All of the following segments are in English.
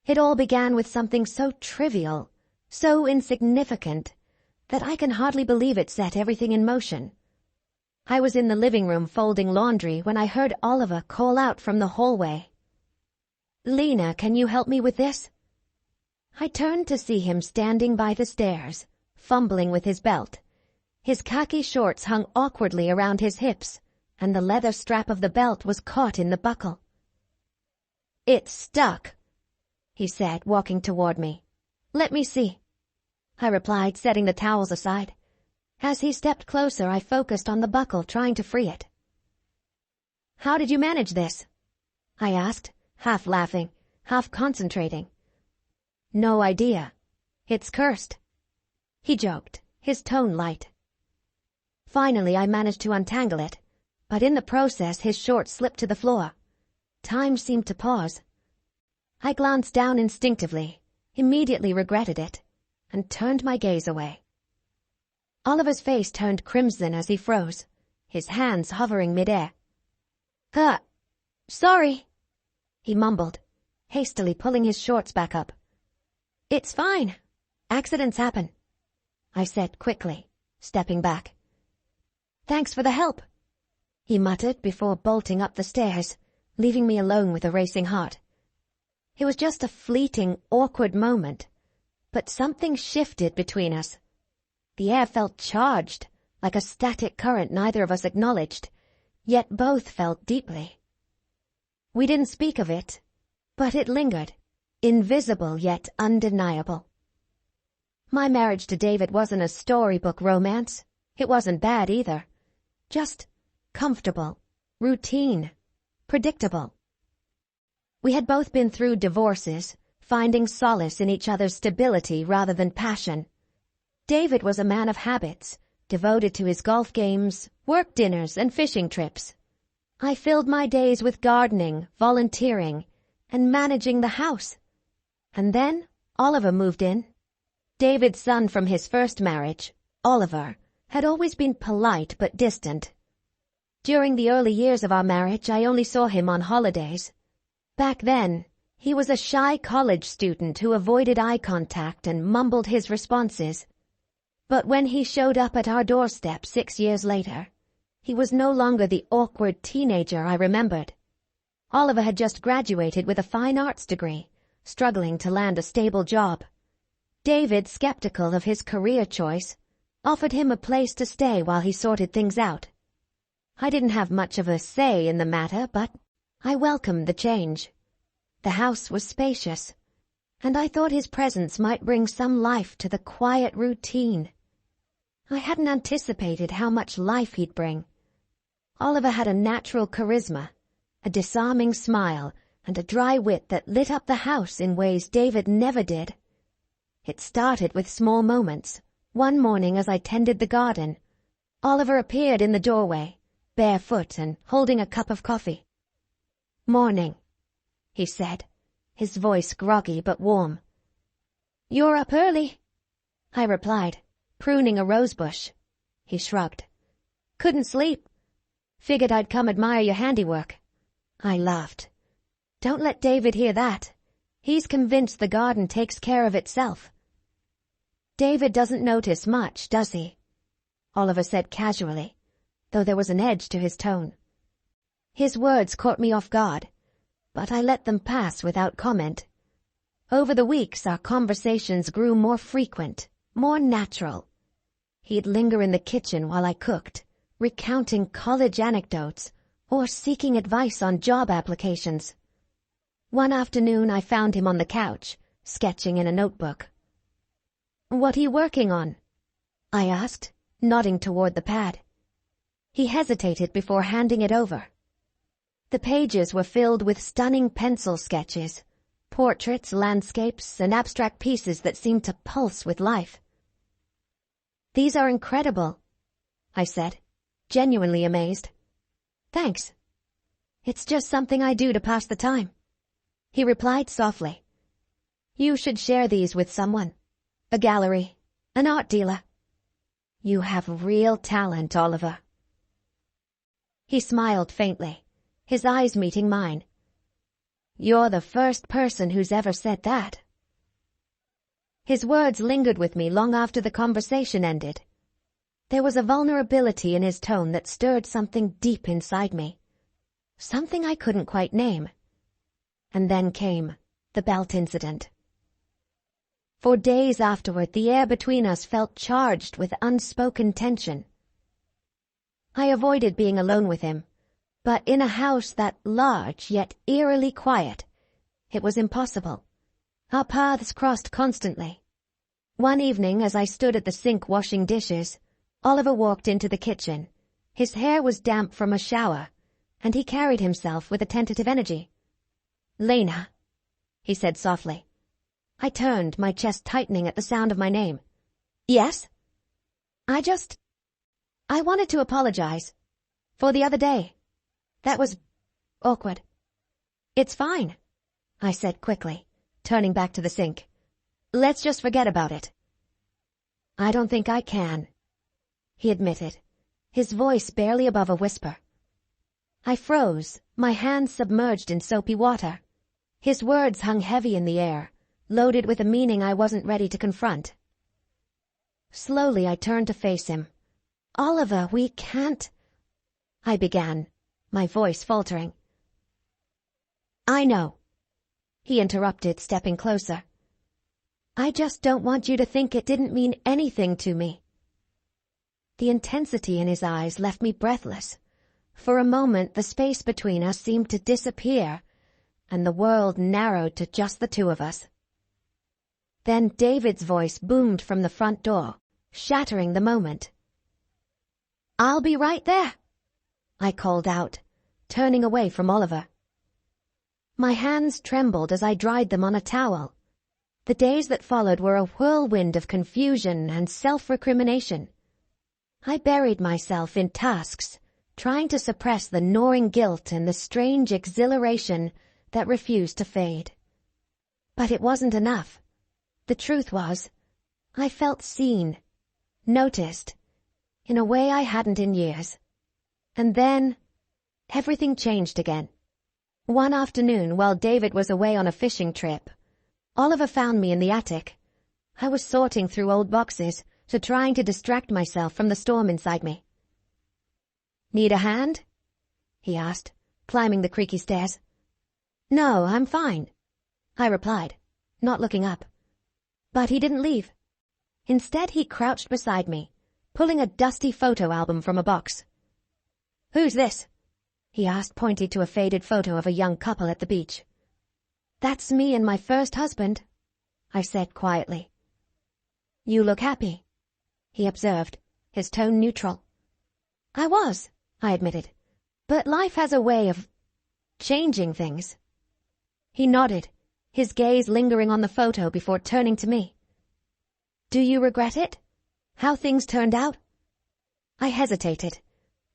It all began with something so trivial, so insignificant, that I can hardly believe it set everything in motion. I was in the living room folding laundry when I heard Oliver call out from the hallway. "Lena, can you help me with this?" I turned to see him standing by the stairs, fumbling with his belt. His khaki shorts hung awkwardly around his hips, and the leather strap of the belt was caught in the buckle. "It's stuck," he said, walking toward me. "Let me see," I replied, setting the towels aside. As he stepped closer, I focused on the buckle, trying to free it. "How did you manage this?" I asked, half laughing, half concentrating. "No idea. It's cursed," he joked, his tone light. Finally, I managed to untangle it, but in the process his shorts slipped to the floor. Time seemed to pause. I glanced down instinctively, immediately regretted it, and turned my gaze away. Oliver's face turned crimson as he froze, his hands hovering midair. Sorry," he mumbled, hastily pulling his shorts back up. "It's fine. Accidents happen," I said quickly, stepping back. "Thanks for the help," he muttered before bolting up the stairs, leaving me alone with a racing heart. It was just a fleeting, awkward moment, but something shifted between us. The air felt charged, like a static current neither of us acknowledged, yet both felt deeply. We didn't speak of it, but it lingered, invisible yet undeniable. My marriage to David wasn't a storybook romance. It wasn't bad either. Just comfortable, routine, predictable. We had both been through divorces, finding solace in each other's stability rather than passion. David was a man of habits, devoted to his golf games, work dinners, and fishing trips. I filled my days with gardening, volunteering, and managing the house. And then Oliver moved in. David's son from his first marriage, Oliver, had always been polite but distant. During the early years of our marriage, I only saw him on holidays. Back then, he was a shy college student who avoided eye contact and mumbled his responses. But when he showed up at our doorstep 6 years later, he was no longer the awkward teenager I remembered. Oliver had just graduated with a fine arts degree, struggling to land a stable job. David, skeptical of his career choice, offered him a place to stay while he sorted things out. I didn't have much of a say in the matter, but I welcomed the change. The house was spacious, and I thought his presence might bring some life to the quiet routine. I hadn't anticipated how much life he'd bring. Oliver had a natural charisma, a disarming smile, and a dry wit that lit up the house in ways David never did. It started with small moments. One morning as I tended the garden, Oliver appeared in the doorway, barefoot and holding a cup of coffee. "Morning," he said, his voice groggy but warm. "You're up early," I replied, pruning a rosebush. He shrugged. "Couldn't sleep. Figured I'd come admire your handiwork." I laughed. "Don't let David hear that. He's convinced the garden takes care of itself." "David doesn't notice much, does he?" Oliver said casually, though there was an edge to his tone. His words caught me off guard, but I let them pass without comment. Over the weeks, our conversations grew more frequent, more natural. He'd linger in the kitchen while I cooked, recounting college anecdotes or seeking advice on job applications. One afternoon, I found him on the couch, sketching in a notebook. "What are you working on?" I asked, nodding toward the pad. He hesitated before handing it over. The pages were filled with stunning pencil sketches, portraits, landscapes, and abstract pieces that seemed to pulse with life. "These are incredible," I said, genuinely amazed. "Thanks. It's just something I do to pass the time," he replied softly. "You should share these with someone. A gallery, an art dealer. You have real talent, Oliver." He smiled faintly, his eyes meeting mine. You're the first person who's ever said that. His words lingered with me long after the conversation ended. There was a vulnerability in his tone that stirred something deep inside me. Something I couldn't quite name. And then came the belt incident. For days afterward, the air between us felt charged with unspoken tension. I avoided being alone with him, but in a house that large yet eerily quiet, it was impossible. Our paths crossed constantly. One evening, as I stood at the sink washing dishes, Oliver walked into the kitchen. His hair was damp from a shower, and he carried himself with a tentative energy. "Lena," he said softly. I turned, my chest tightening at the sound of my name. "Yes?" I wanted to apologize. For the other day. That was awkward." "It's fine," I said quickly, turning back to the sink. "Let's just forget about it." "I don't think I can," he admitted, his voice barely above a whisper. I froze, my hands submerged in soapy water. His words hung heavy in the air, loaded with a meaning I wasn't ready to confront. Slowly I turned to face him. "Oliver, we can't—" I began, my voice faltering. "I know," he interrupted, stepping closer. "I just don't want you to think it didn't mean anything to me." The intensity in his eyes left me breathless. For a moment, the space between us seemed to disappear, and the world narrowed to just the two of us. Then David's voice boomed from the front door, shattering the moment. "I'll be right there," I called out, turning away from Oliver. My hands trembled as I dried them on a towel. The days that followed were a whirlwind of confusion and self-recrimination. I buried myself in tasks, trying to suppress the gnawing guilt and the strange exhilaration that refused to fade. But it wasn't enough. The truth was, I felt seen, noticed, in a way I hadn't in years. And then, everything changed again. One afternoon, while David was away on a fishing trip, Oliver found me in the attic. I was sorting through old boxes, trying to distract myself from the storm inside me. "Need a hand?" he asked, climbing the creaky stairs. "No, I'm fine," I replied, not looking up. But he didn't leave. Instead, he crouched beside me, pulling a dusty photo album from a box. "Who's this?" he asked, pointing to a faded photo of a young couple at the beach. "That's me and my first husband," I said quietly. "You look happy," he observed, his tone neutral. "I was," I admitted, "but life has a way of changing things." He nodded, his gaze lingering on the photo before turning to me. "Do you regret it? How things turned out?" I hesitated,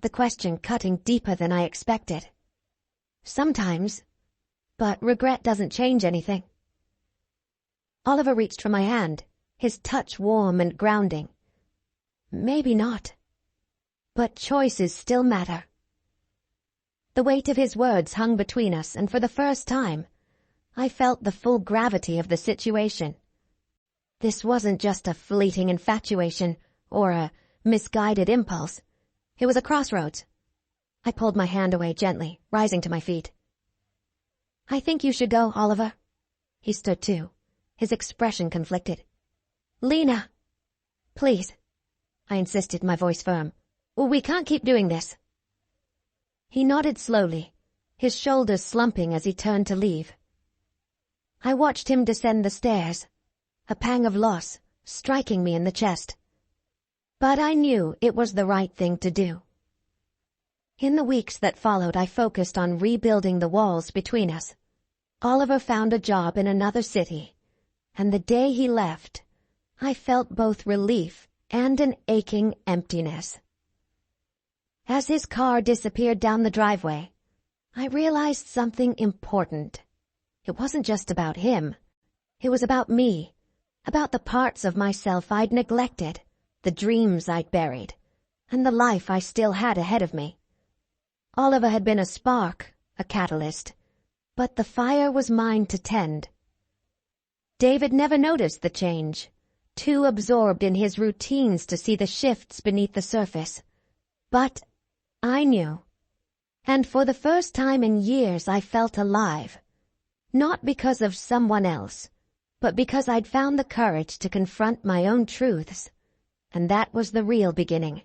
the question cutting deeper than I expected. "Sometimes, but regret doesn't change anything." Oliver reached for my hand, his touch warm and grounding. "Maybe not. But choices still matter." The weight of his words hung between us, and for the first time, I felt the full gravity of the situation. This wasn't just a fleeting infatuation or a misguided impulse. It was a crossroads. I pulled my hand away gently, rising to my feet. "I think you should go, Oliver." He stood too, his expression conflicted. "Lena, please," I insisted, my voice firm. "We can't keep doing this." He nodded slowly, his shoulders slumping as he turned to leave. I watched him descend the stairs, a pang of loss striking me in the chest. But I knew it was the right thing to do. In the weeks that followed, I focused on rebuilding the walls between us. Oliver found a job in another city, and the day he left, I felt both relief and an aching emptiness. As his car disappeared down the driveway, I realized something important. It wasn't just about him. It was about me, about the parts of myself I'd neglected, the dreams I'd buried, and the life I still had ahead of me. Oliver had been a spark, a catalyst, but the fire was mine to tend. David never noticed the change, too absorbed in his routines to see the shifts beneath the surface. But I knew. And for the first time in years I felt alive. Not because of someone else, but because I'd found the courage to confront my own truths. And that was the real beginning.